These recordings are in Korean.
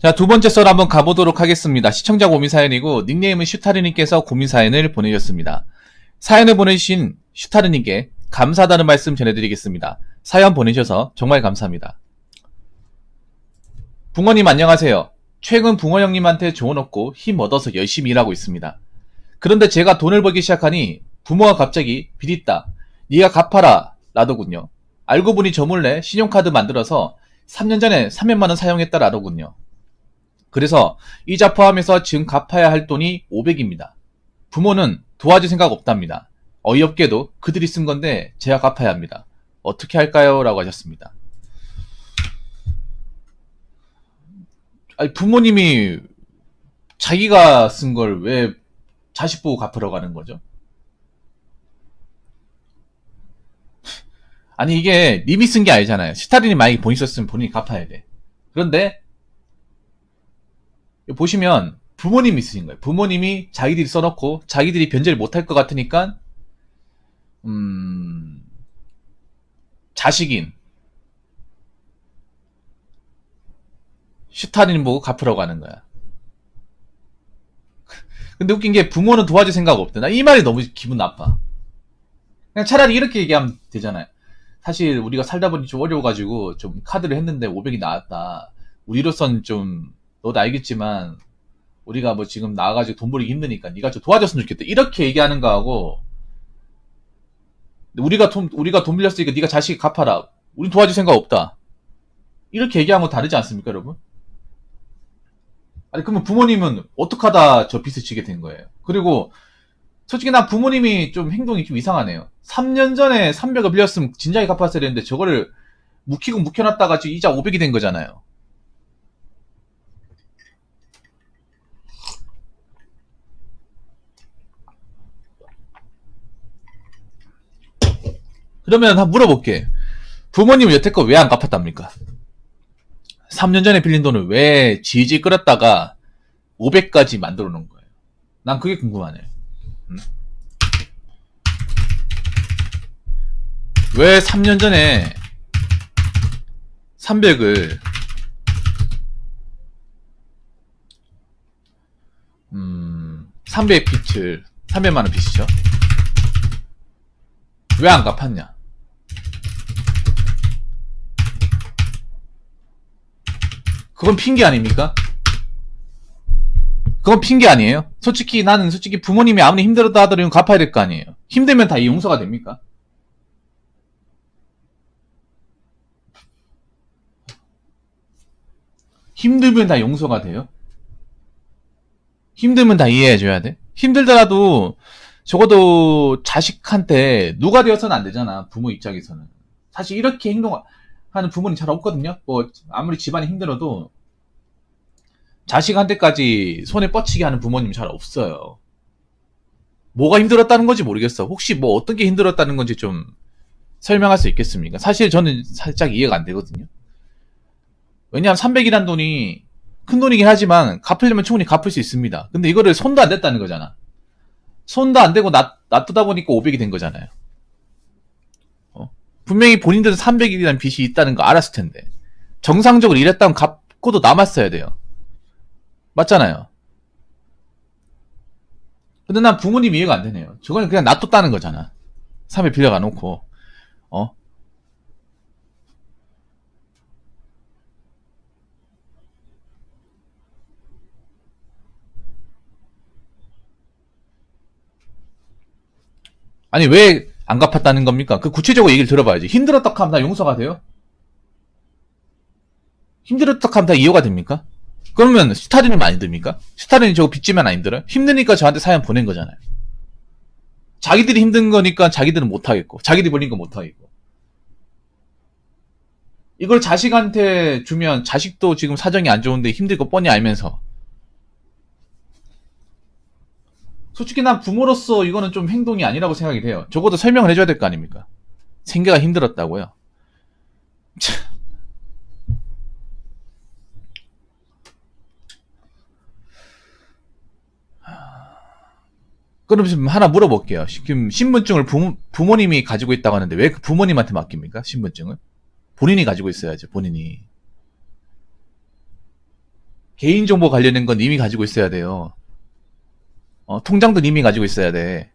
자, 두 번째 썰 한번 가보도록 하겠습니다. 시청자 고민 사연이고 닉네임은 슈타르님께서 고민 사연을 보내주셨습니다. 사연을 보내주신 슈타르님께 감사하다는 말씀 전해드리겠습니다. 사연 보내셔서 정말 감사합니다. 붕어님 안녕하세요. 최근 붕어 형님한테 조언 얻고 힘 얻어서 열심히 일하고 있습니다. 그런데 제가 돈을 벌기 시작하니 부모가 갑자기 빚 있다, 네가 갚아라 라더군요. 알고 보니 저 몰래 신용카드 만들어서 3년 전에 300만원 사용했다 라더군요. 그래서 이자 포함해서 지금 갚아야 할 돈이 500입니다. 부모는 도와줄 생각 없답니다. 어이없게도 그들이 쓴 건데 제가 갚아야 합니다. 어떻게 할까요? 라고 하셨습니다. 아니, 부모님이 자기가 쓴 걸 왜 자식 보고 갚으러 가는 거죠? 아니, 이게 님이 쓴 게 아니잖아요. 스타린이 만약에 본인이 썼으면 본인이 갚아야 돼. 그런데 보시면 부모님이 쓰신 거예요. 부모님이 자기들이 써놓고 자기들이 변제를 못할 것 같으니까 자식인 슈타린 보고 갚으라고 하는 거야. 근데 웃긴 게 부모는 도와줄 생각 없대. 나 이 말이 너무 기분 나빠. 그냥 차라리 이렇게 얘기하면 되잖아요. 사실 우리가 살다 보니 좀 어려워가지고 좀 카드를 했는데 500이 나왔다. 우리로선 좀 너도 알겠지만 우리가 뭐 지금 나와가지고 돈 벌기 힘드니까 네가 좀 도와줬으면 좋겠다. 이렇게 얘기하는 거하고 우리가 돈 빌렸으니까 네가 자식이 갚아라. 우린 도와줄 생각 없다. 이렇게 얘기하는 거 다르지 않습니까, 여러분? 아니, 그러면 부모님은 어떻게 하다 저 빚을 지게 된 거예요? 그리고 솔직히 난 부모님이 좀 행동이 좀 이상하네요. 3년 전에 300을 빌렸으면 진작에 갚았어야 되는데 저거를 묵히고 묵혀놨다가 지금 이자 500이 된 거잖아요. 그러면 한번 물어볼게. 부모님은 여태껏 왜 안 갚았답니까? 3년 전에 빌린 돈을 왜 지지 끌었다가 500까지 만들어 놓은 거예요? 난 그게 궁금하네. 왜 3년 전에 300을 300 빚을 300만원 빚이죠. 왜 안 갚았냐? 그건 핑계 아닙니까? 그건 핑계 아니에요? 나는 솔직히 부모님이 아무리 힘들었다 하더라도 갚아야 될 거 아니에요? 힘들면 다 용서가 됩니까? 힘들면 다 용서가 돼요? 힘들면 다 이해해줘야 돼? 힘들더라도 적어도 자식한테 누가 되어서는 안 되잖아, 부모 입장에서는. 사실 이렇게 행동하는 부모님 잘 없거든요? 뭐, 아무리 집안이 힘들어도 자식한테까지 손에 뻗치게 하는 부모님 잘 없어요. 뭐가 힘들었다는 건지 모르겠어. 혹시 뭐 어떤 게 힘들었다는 건지 좀 설명할 수 있겠습니까? 사실 저는 살짝 이해가 안 되거든요. 왜냐하면 300이란 돈이 큰 돈이긴 하지만 갚으려면 충분히 갚을 수 있습니다. 근데 이거를 손도 안 댔다는 거잖아. 손도 안 대고 놔두다 보니까 500이 된 거잖아요. 분명히 본인들은 300이라는 빚이 있다는 거 알았을 텐데 정상적으로 일했다면 갚고도 남았어야 돼요. 맞잖아요. 근데 난 부모님 이해가 안 되네요. 저거는 그냥 놔뒀다는 거잖아. 300 빌려가 놓고 아니 왜 안 갚았다는 겁니까? 그 구체적으로 얘기를 들어봐야지. 힘들었다 하면 다 용서가 돼요? 힘들었다 하면 다 이해가 됩니까? 그러면 스타린이 많이 듭니까? 스타린이 저거 빚지면 안 힘들어요? 힘드니까 저한테 사연 보낸 거잖아요. 자기들이 힘든 거니까 자기들은 못하겠고 자기들이 벌린 거 못하겠고 이걸 자식한테 주면 자식도 지금 사정이 안 좋은데 힘들 거 뻔히 알면서 솔직히 난 부모로서 이거는 좀 행동이 아니라고 생각이 돼요. 적어도 설명을 해줘야 될 거 아닙니까? 생계가 힘들었다고요. 그럼 지금 하나 물어볼게요. 지금 신분증을 부모님이 가지고 있다고 하는데 왜 그 부모님한테 맡깁니까? 신분증을? 본인이 가지고 있어야죠, 본인이. 개인정보 관련된 건 이미 가지고 있어야 돼요. 통장도 이미 가지고 있어야 돼.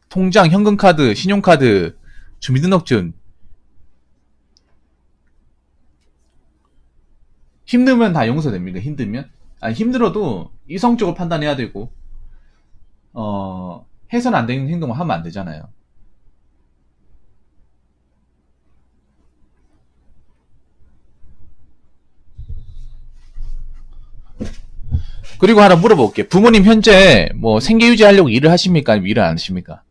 통장, 현금카드, 신용카드, 주민등록증. 힘들면 다 용서됩니다. 힘들면. 아니, 힘들어도 이성적으로 판단해야 되고, 해서는 안 되는 행동을 하면 안 되잖아요. 그리고 하나 물어볼게요. 부모님 현재 뭐 생계 유지하려고 일을 하십니까? 아니면 일을 안 하십니까?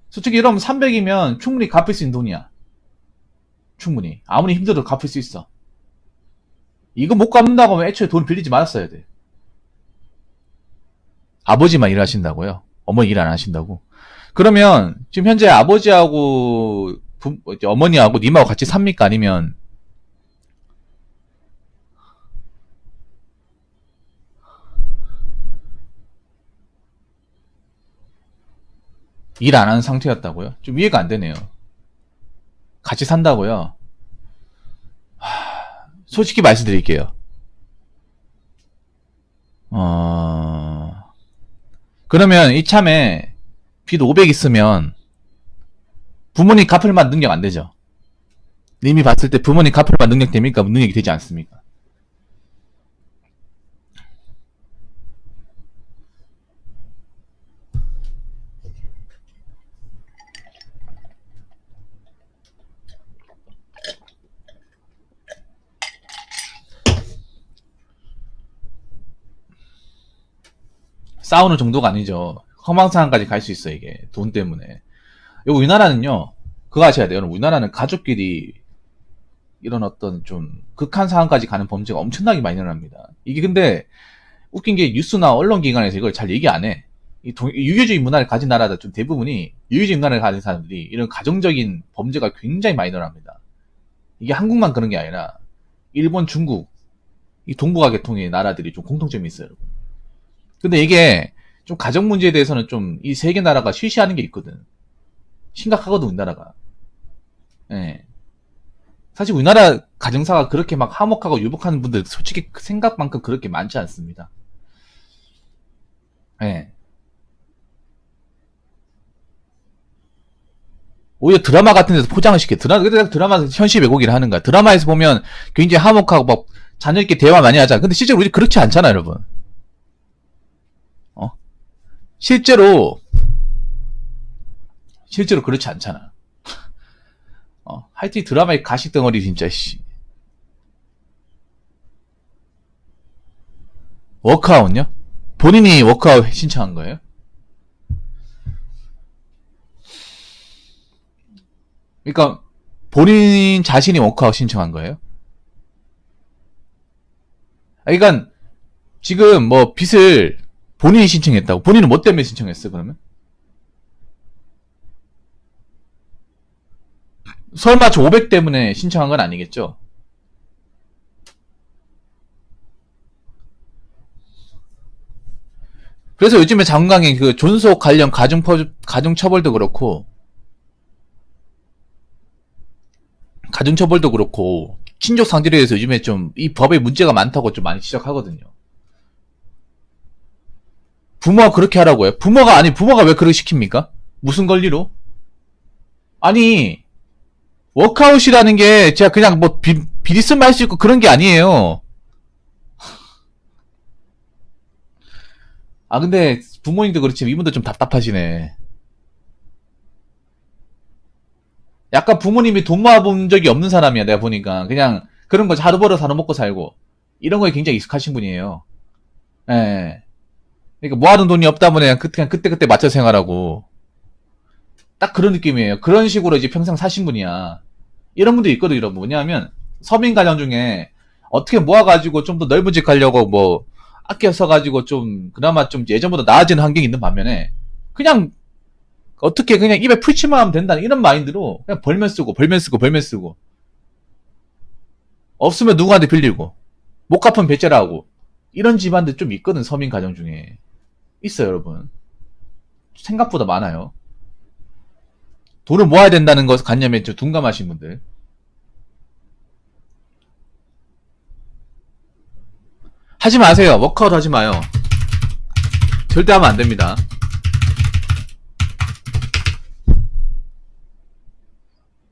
솔직히 이러면 300이면 충분히 갚을 수 있는 돈이야. 충분히. 아무리 힘들어도 갚을 수 있어. 이거 못 갚는다고 하면 애초에 돈 빌리지 말았어야 돼. 아버지만 일하신다고요? 어머니 일 안 하신다고? 그러면 지금 현재 아버지하고 어머니하고 님하고 같이 삽니까? 아니면 일 안 하는 상태였다고요? 좀 이해가 안 되네요. 같이 산다고요? 솔직히 말씀드릴게요. 그러면 이참에 빚 500 있으면 부모님 갚을 만한 능력 안 되죠? 님이 봤을 때 부모님 갚을 만한 능력 됩니까? 능력이 되지 않습니까? 싸우는 정도가 아니죠. 허망상황까지 갈 수 있어, 이게. 돈 때문에. 여기 우리나라는요, 그거 아셔야 돼요. 우리나라는 가족끼리 이런 어떤 좀 극한 상황까지 가는 범죄가 엄청나게 많이 일어납니다. 이게 근데 웃긴 게 뉴스나 언론기관에서 이걸 잘 얘기 안 해. 이 유교주의 문화를 가진 나라들 좀 대부분이 유교주의 문화를 가진 사람들이 이런 가정적인 범죄가 굉장히 많이 일어납니다. 이게 한국만 그런 게 아니라 일본, 중국, 이 동북아 계통의 나라들이 좀 공통점이 있어요. 근데 이게 좀 가정 문제에 대해서는 좀 이 세 개 나라가 쉬쉬하는 게 있거든. 심각하거든, 우리나라가. 예. 사실 우리나라 가정사가 그렇게 막 화목하고 유복하는 분들 솔직히 생각만큼 그렇게 많지 않습니다. 예. 오히려 드라마 같은 데서 포장을 시켜. 드라마 현실 왜곡이를 하는 거야. 드라마에서 보면 굉장히 화목하고 막 자녀끼리 대화 많이 하자. 근데 실제로 우리 그렇지 않잖아, 여러분. 실제로 그렇지 않잖아. 하여튼 드라마의 가식 덩어리 진짜 씨. 워크아웃요? 본인이 워크아웃 신청한 거예요? 그러니까 본인 자신이 워크아웃 신청한 거예요? 그러니까 지금 뭐 빚을 본인이 신청했다고. 본인은 뭐 때문에 신청했어, 그러면? 설마 저 500 때문에 신청한 건 아니겠죠? 그래서 요즘에 장강의 그 존속 관련 가중처벌도 그렇고, 가중처벌도 그렇고, 친족 상대에 대해서 요즘에 좀 이 법에 문제가 많다고 좀 많이 지적하거든요. 부모가 그렇게 하라고요? 부모가 왜 그렇게 시킵니까? 무슨 권리로? 아니, 워크아웃이라는 게 제가 그냥 뭐 비리 쓰면 할 수 있고 그런 게 아니에요. 아, 근데 부모님도 그렇지만 이분도 좀 답답하시네. 약간 부모님이 돈 모아본 적이 없는 사람이야, 내가 보니까. 그냥 그런 거 하루 벌어서 하루 먹고 살고. 이런 거에 굉장히 익숙하신 분이에요. 예. 그러니까 모아둔 돈이 없다 보니 그냥 그때 맞춰 생활하고. 딱 그런 느낌이에요. 그런 식으로 이제 평생 사신 분이야. 이런 분도 있거든, 이런 분. 왜냐하면 서민 가정 중에 어떻게 모아가지고 좀 더 넓은 집 가려고 뭐 아껴 써가지고 좀 그나마 좀 예전보다 나아지는 환경이 있는 반면에 그냥 어떻게 그냥 입에 풀칠만 하면 된다는 이런 마인드로 그냥 벌면 쓰고 없으면 누구한테 빌리고 못 갚으면 배째라 하고 이런 집안들 좀 있거든, 서민 가정 중에. 있어요, 여러분. 생각보다 많아요. 돈을 모아야 된다는 것 관념에 좀 둔감하신 분들. 하지 마세요. 워크아웃 하지 마요. 절대 하면 안 됩니다.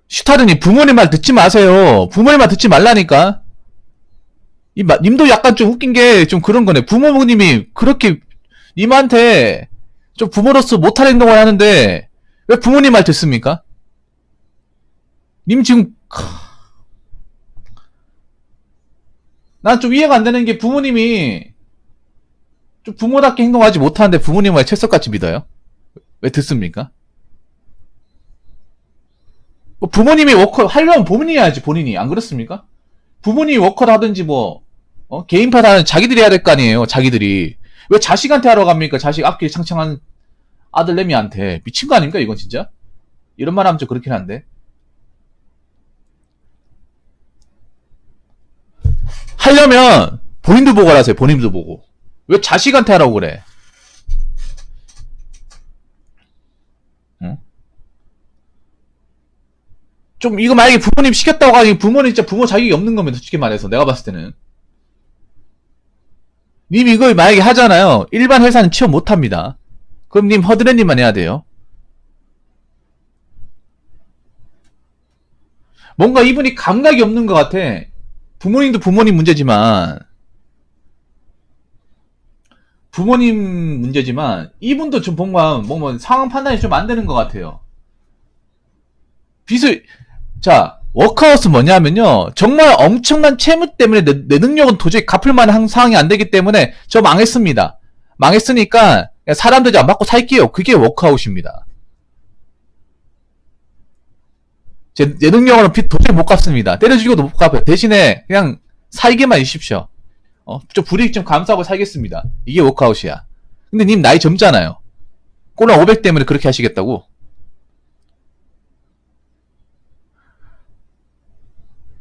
슈타르님, 부모님 말 듣지 마세요. 부모님 말 듣지 말라니까. 님도 약간 좀 웃긴 게 좀 그런 거네. 부모님이 그렇게 님한테 좀 부모로서 못할 행동을 하는데 왜 부모님 말 듣습니까? 님 지금 난 좀 이해가 안 되는 게 부모님이 좀 부모답게 행동하지 못하는데 부모님 말 철석같이 믿어요? 왜 듣습니까? 뭐 부모님이 워커 하려면 본인이 해야지 본인이 안 그렇습니까? 부모님이 워커를 하든지 뭐 개인파 하는 자기들이 해야 될 거 아니에요. 자기들이 왜 자식한테 하러 갑니까? 자식 앞길 창창한 아들내미한테 미친 거 아닙니까 이건 진짜? 이런 말 하면 좀 그렇긴 한데 하려면 본인도 보고 하세요. 본인도 보고 왜 자식한테 하라고 그래? 응? 좀 이거 만약에 부모님 시켰다고 하니 부모님 진짜 부모 자격이 없는 겁니다. 솔직히 말해서 내가 봤을 때는 님 이거 만약에 하잖아요. 일반 회사는 취업 못합니다. 그럼 님 허드렛님만 해야 돼요. 뭔가 이분이 감각이 없는 것 같아. 부모님도 부모님 문제지만 이분도 좀 뭔가 상황 판단이 좀 안 되는 것 같아요. 자 워크아웃은 뭐냐면요 정말 엄청난 채무 때문에 내 능력은 도저히 갚을 만한 상황이 안 되기 때문에 저 망했습니다. 망했으니까 사람들이 안 받고 살게요. 그게 워크아웃입니다. 내 능력으로는 빚 도저히 못 갚습니다. 때려 죽여도 못 갚아요. 대신에 그냥 살게만 해주십시오. 좀 불이익 좀 감수하고 살겠습니다. 이게 워크아웃이야. 근데 님 나이 젊잖아요. 꼴랑 500 때문에 그렇게 하시겠다고?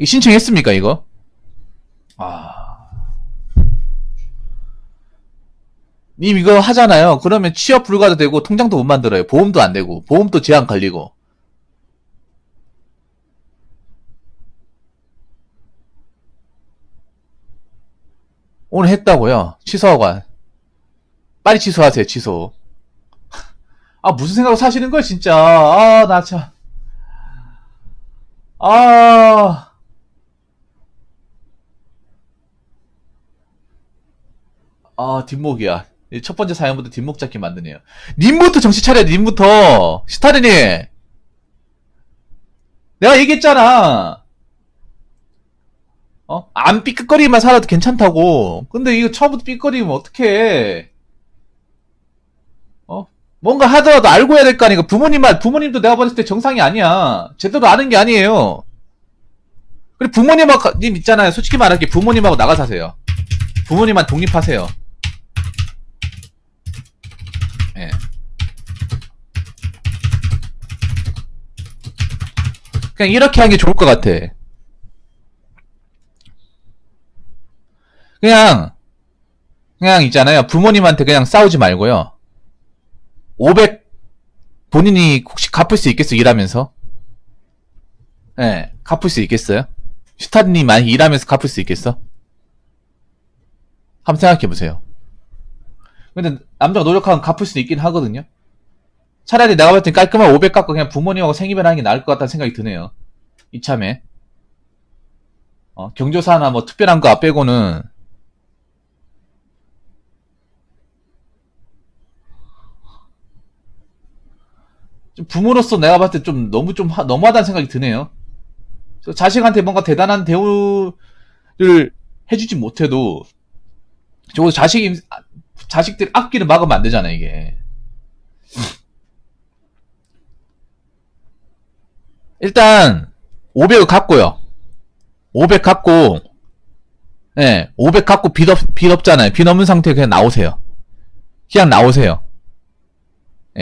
신청했습니까 이거? 님 이거 하잖아요. 그러면 취업 불가도 되고 통장도 못 만들어요. 보험도 안 되고 보험도 제한 걸리고. 오늘 했다고요? 취소하고 빨리 취소하세요. 취소. 무슨 생각으로 사시는 거야 진짜. 나 참. 뒷목이야. 첫 번째 사연부터 뒷목 잡기 만드네요. 님부터 정신 차려야 돼, 님부터. 시타르님. 내가 얘기했잖아. 안 삐끗거리만 살아도 괜찮다고. 근데 이거 처음부터 삐끗거리면 어떡해. 뭔가 하더라도 알고 해야 될 거 아니야. 부모님도 내가 봤을 때 정상이 아니야. 제대로 아는 게 아니에요. 그리고 부모님하고, 님 있잖아요. 솔직히 말할게. 부모님하고 나가 사세요. 부모님만 독립하세요. 예. 그냥 이렇게 하는 게 좋을 것 같아. 그냥 있잖아요. 부모님한테 그냥 싸우지 말고요. 500 본인이 혹시 갚을 수 있겠어? 일하면서? 예, 갚을 수 있겠어요? 슈타님 만약 일하면서 갚을 수 있겠어? 한번 생각해보세요. 근데 남자가 노력하면 갚을 수 있긴 하거든요. 차라리 내가 봤을 때 깔끔한 500 깎고 그냥 부모님하고 생이별 하는 게 나을 것 같다는 생각이 드네요. 이참에. 경조사나 뭐 특별한 거 빼고는 좀 부모로서 내가 봤을 때 좀 너무하다는 생각이 드네요. 자식한테 뭔가 대단한 대우를 해주지 못해도 적어도 자식들 앞길을 막으면 안 되잖아 이게. 일단 500을 갖고요. 500 갖고 500 갖고 빚 없잖아요. 빚 없는 상태에 그냥 나오세요.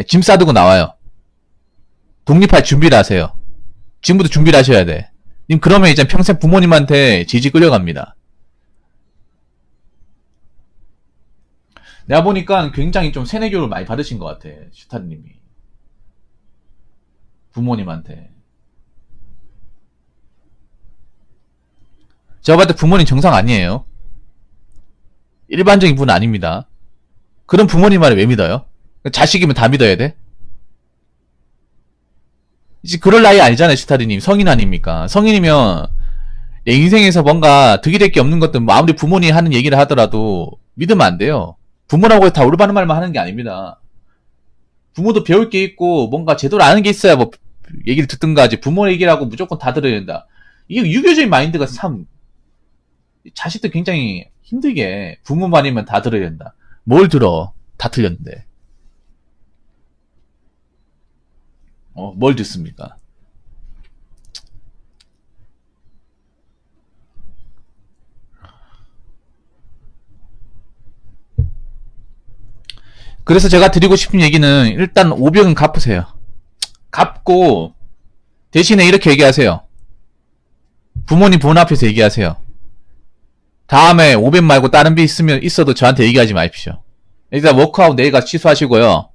짐 싸들고 나와요. 독립할 준비를 하세요. 지금부터 준비를 하셔야 돼. 님 그러면 이제 평생 부모님한테 지지 끌려갑니다. 내가 보니까 굉장히 좀 세뇌교를 많이 받으신 것 같아. 슈타르님이. 부모님한테. 제가 봤을 때 부모님 정상 아니에요. 일반적인 분은 아닙니다. 그런 부모님 말을 왜 믿어요? 자식이면 다 믿어야 돼? 이제 그럴 나이 아니잖아요, 슈타리님. 성인 아닙니까? 성인이면 내 인생에서 뭔가 득이 될 게 없는 것들, 뭐 아무리 부모님이 하는 얘기를 하더라도 믿으면 안 돼요. 부모라고 다 올바른 말만 하는 게 아닙니다. 부모도 배울 게 있고 뭔가 제대로 아는 게 있어야 뭐 얘기를 듣든가 하지. 부모 얘기라고 무조건 다 들어야 된다. 이게 유교적인 마인드가 참 자식들 굉장히 힘들게 부모 말이면 다 들어야 된다. 뭘 들어? 다 틀렸는데. 뭘 듣습니까? 그래서 제가 드리고 싶은 얘기는 일단 500은 갚으세요. 갚고 대신에 이렇게 얘기하세요. 부모님 본 앞에서 얘기하세요. 다음에 500 말고 다른 빚 있어도 저한테 얘기하지 마십시오. 일단 워크아웃 내일가 취소하시고요.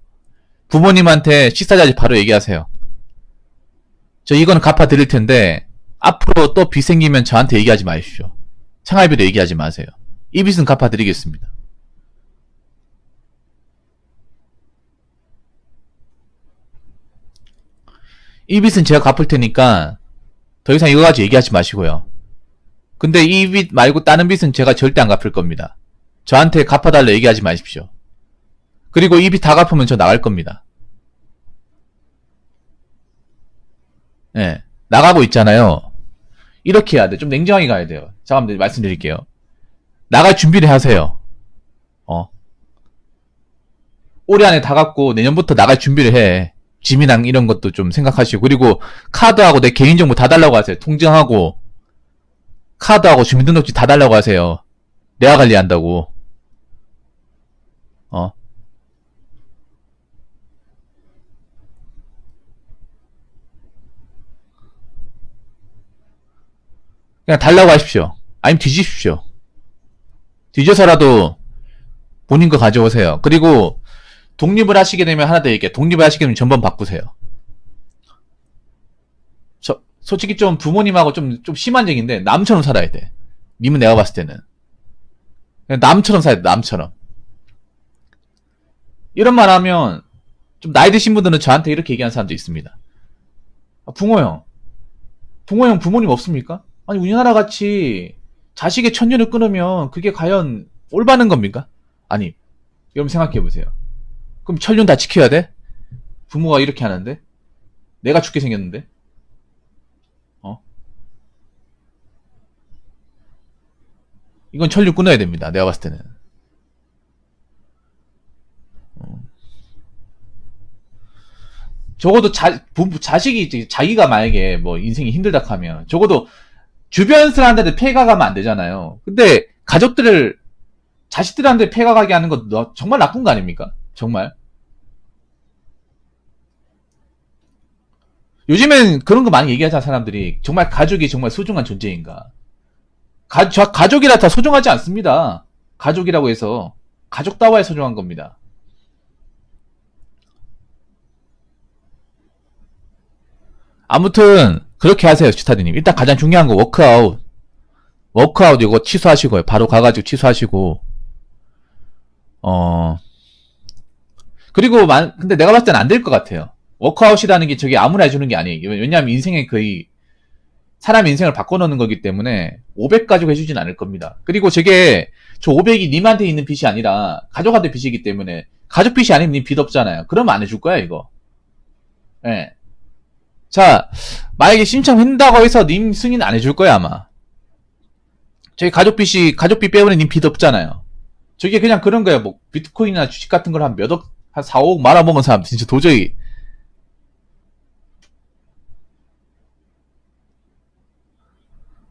부모님한테 식사자지 바로 얘기하세요. 저 이거는 갚아드릴 텐데 앞으로 또 빚 생기면 저한테 얘기하지 마십시오. 생활비도 얘기하지 마세요. 이 빚은 갚아드리겠습니다. 이 빚은 제가 갚을 테니까 더 이상 이거 가지고 얘기하지 마시고요. 근데 이 빚 말고 다른 빚은 제가 절대 안 갚을 겁니다. 저한테 갚아달라 얘기하지 마십시오. 그리고 이 빚 다 갚으면 저 나갈 겁니다. 예, 나가고 있잖아요. 이렇게 해야 돼. 좀 냉정하게 가야 돼요. 잠깐만 말씀드릴게요. 나갈 준비를 하세요. 올해 안에 다 갚고 내년부터 나갈 준비를 해. 짐이랑 이런 것도 좀 생각하시고. 그리고 카드하고 내 개인정보 다 달라고 하세요. 통장하고 카드하고 주민등록증 다 달라고 하세요. 내가 관리한다고. 어. 그냥 달라고 하십시오. 아니면 뒤집십시오. 뒤져서라도 본인 거 가져오세요. 그리고 독립을 하시게 되면 하나 더 얘기해. 독립을 하시게 되면 전번 바꾸세요. 솔직히 좀 부모님하고 좀 심한 얘기인데 남처럼 살아야 돼. 님은 내가 봤을 때는. 그냥 남처럼 살아야 돼. 남처럼. 이런 말 하면 좀 나이 드신 분들은 저한테 이렇게 얘기하는 사람도 있습니다. 붕어 형. 붕어 형 부모님 없습니까? 아니 우리나라 같이 자식의 천년을 끊으면 그게 과연 올바른 겁니까? 아니 여러분 생각해보세요. 그럼 천년 다 지켜야 돼? 부모가 이렇게 하는데? 내가 죽게 생겼는데? 이건 천류 끊어야 됩니다. 내가 봤을 때는. 적어도 자식이 자기가 만약에 뭐 인생이 힘들다 하면 적어도 주변 사람들한테 폐가 가면 안 되잖아요. 근데 가족들을 자식들한테 폐가 가게 하는 거 정말 나쁜 거 아닙니까? 정말. 요즘엔 그런 거 많이 얘기하잖아 사람들이. 정말 가족이 정말 소중한 존재인가. 가족이라 다 소중하지 않습니다. 가족이라고 해서 가족다워야 소중한 겁니다. 아무튼 그렇게 하세요 슈타디님. 일단 가장 중요한 거 워크아웃 이거 취소하시고요. 바로 가가지고 취소하시고 그리고 근데 내가 봤을 땐 안 될 것 같아요. 워크아웃이라는 게 저게 아무나 해주는 게 아니에요. 왜냐하면 인생에 거의 사람 인생을 바꿔놓는 거기 때문에 500 가지고 해주진 않을 겁니다. 그리고 저 500이 님한테 있는 빚이 아니라 가족한테 빚이기 때문에 가족 빚이 아니면 님 빚 없잖아요. 그러면 안 해줄 거야 이거. 예. 자, 만약에 신청한다고 해서 님 승인 안 해줄 거야 아마. 저희 가족빚 빼고는 님 빚 없잖아요. 저게 그냥 그런 거예요. 뭐 비트코인이나 주식 같은 걸 한 한 4, 5억 말아먹은 사람 진짜 도저히.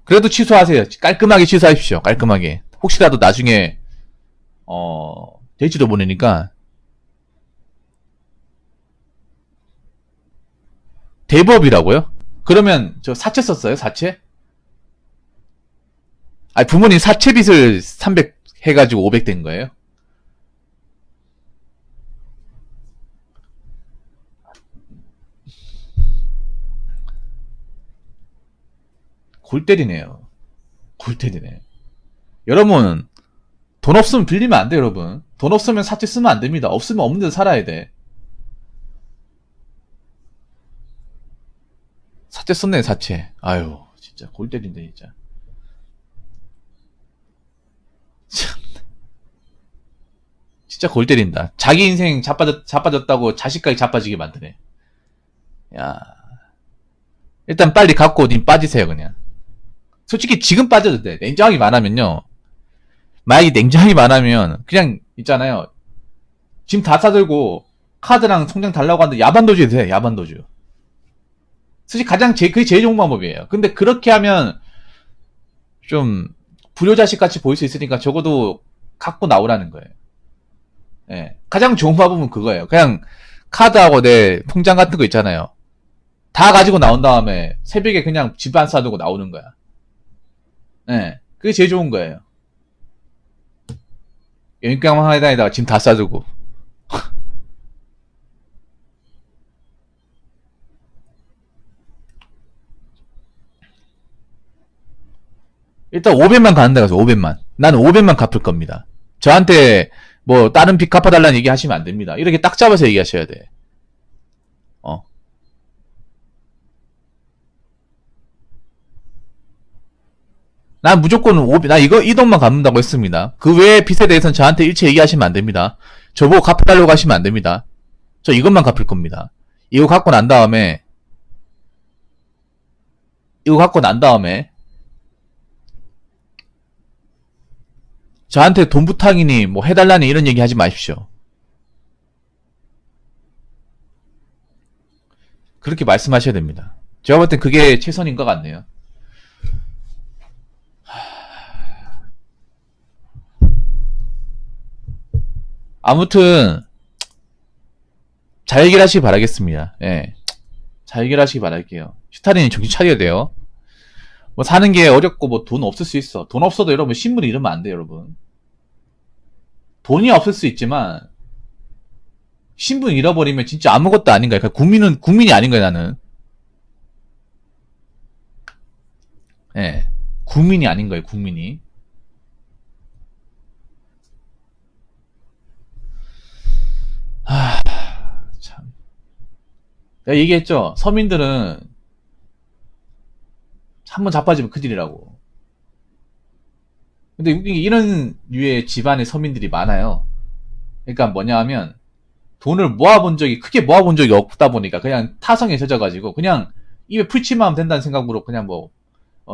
그래도 취소하세요. 깔끔하게 취소하십시오. 깔끔하게. 혹시라도 나중에 될지도 모르니까. 대법이라고요? 그러면 저 사채 썼어요? 사채? 아니 부모님 사채 빚을 300 해가지고 500 된 거예요? 골 때리네요. 골 때리네. 여러분 돈 없으면 빌리면 안 돼, 여러분. 돈 없으면 사채 쓰면 안 됩니다. 없으면 없는 데서 살아야 돼. 사채 썼네, 사채. 아유, 진짜 골 때린다, 진짜. 참, 진짜 골 때린다. 자기 인생 자빠졌다고 자식까지 자빠지게 만드네. 야, 일단 빨리 갖고 님 빠지세요, 그냥. 솔직히 지금 빠져도 돼. 냉정하게 말하면요. 만약에 냉정하게 말하면, 그냥, 있잖아요. 짐 다 싸들고, 카드랑 통장 달라고 하는데 야반도주 해도 돼, 야반도주. 솔직히 그게 제일 좋은 방법이에요. 근데 그렇게 하면, 좀, 불효자식 같이 보일 수 있으니까 적어도 갖고 나오라는 거예요. 예. 가장 좋은 방법은 그거예요. 그냥, 카드하고 내 통장 같은 거 있잖아요. 다 가지고 나온 다음에, 새벽에 그냥 집 안 싸두고 나오는 거야. 예. 그게 제일 좋은 거예요. 여행객만 하에 다니다가 짐 다 싸두고. 일단 500만 가는 데 가서 500만. 나는 500만 갚을 겁니다. 저한테 뭐 다른 빚 갚아달라는 얘기 하시면 안 됩니다. 이렇게 딱 잡아서 얘기하셔야 돼. 어. 난 무조건 500, 이 돈만 갚는다고 했습니다. 그 외의 빚에 대해서는 저한테 일체 얘기하시면 안 됩니다. 저보고 갚아달라고 하시면 안 됩니다. 저 이것만 갚을 겁니다. 이거 갖고 난 다음에, 저한테 돈 부탁이니 뭐 해달라니 이런 얘기 하지 마십시오. 그렇게 말씀하셔야 됩니다. 제가 볼 땐 그게 최선인 것 같네요. 아무튼 잘 해결하시기 바라겠습니다. 예. 잘 해결하시기 바랄게요. 슈타린이 정신 차려야 돼요. 뭐 사는 게 어렵고 뭐 돈 없을 수 있어. 돈 없어도 여러분 신분 잃으면 안 돼요, 여러분. 돈이 없을 수 있지만 신분 잃어버리면 진짜 아무것도 아닌 거야. 국민이 아닌 거야, 나는. 예. 국민이 아닌 거예요, 국민이. 참. 내가 얘기했죠. 서민들은 한번 자빠지면 큰일이라고. 근데 웃긴 게 이런 류의 집안의 서민들이 많아요. 그러니까 뭐냐 하면 돈을 크게 모아본 적이 없다 보니까 그냥 타성에 젖어가지고 그냥 입에 풀칠만 하면 된다는 생각으로 그냥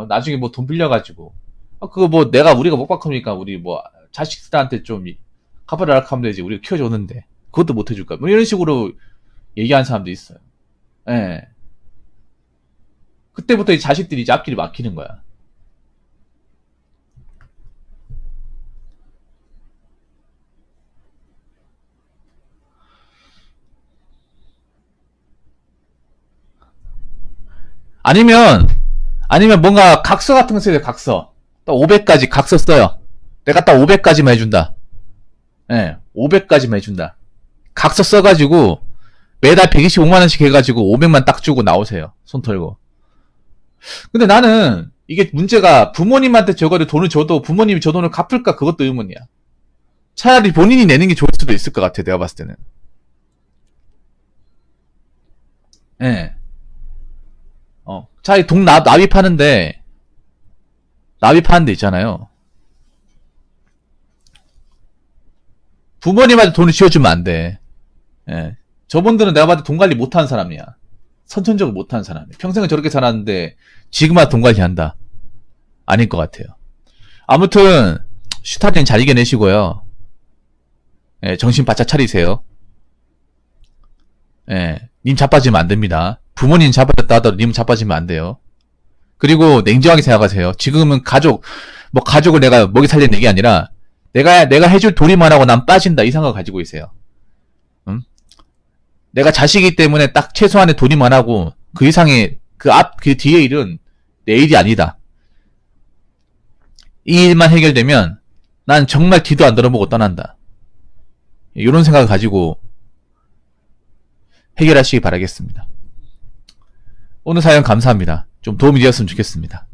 나중에 뭐 돈 빌려가지고 그거 뭐 우리가 못 바꾸니까 우리 뭐 자식들한테 좀 갚아달라 하면 되지. 우리가 키워줬는데 그것도 못 해줄까 뭐 이런 식으로 얘기하는 사람도 있어요. 예. 그때부터 이 자식들이 이제 앞길이 막히는 거야. 아니면 뭔가 각서 같은 거 써야 돼, 각서. 딱 500까지 각서 써요. 내가 딱 500까지만 해준다. 예, 500까지만 해준다. 각서 써가지고 매달 125만원씩 해가지고 500만 딱 주고 나오세요. 손 털고. 근데 나는 이게 문제가 부모님한테 저거를 돈을 줘도 부모님이 저 돈을 갚을까 그것도 의문이야. 차라리 본인이 내는 게 좋을 수도 있을 것 같아, 내가 봤을 때는. 예. 차라리 돈 납입하는데 있잖아요. 부모님한테 돈을 쥐어주면 안 돼. 예. 저분들은 내가 봐도 돈 관리 못하는 사람이야. 선천적으로 못하는 사람이야. 평생을 저렇게 살았는데 지금 와서 돈 관리한다. 아닐 것 같아요. 아무튼 슈타린 잘 이겨내시고요. 예, 정신 바짝 차리세요. 예, 님 자빠지면 안 됩니다. 부모님 자빠졌다 하더라도 님 자빠지면 안 돼요. 그리고 냉정하게 생각하세요. 지금은 가족을 내가 먹이 살리는 얘기 아니라 내가 해줄 도리만 하고 난 빠진다 이 생각 가지고 있어요. 응? 내가 자식이기 때문에 딱 최소한의 도리만 하고 그 이상의 그 뒤에 일은 내 일이 아니다. 이 일만 해결되면 난 정말 뒤도 안 돌아보고 떠난다. 이런 생각을 가지고 해결하시기 바라겠습니다. 오늘 사연 감사합니다. 좀 도움이 되었으면 좋겠습니다.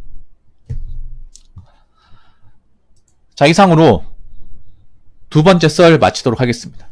자, 이상으로 두 번째 썰 마치도록 하겠습니다.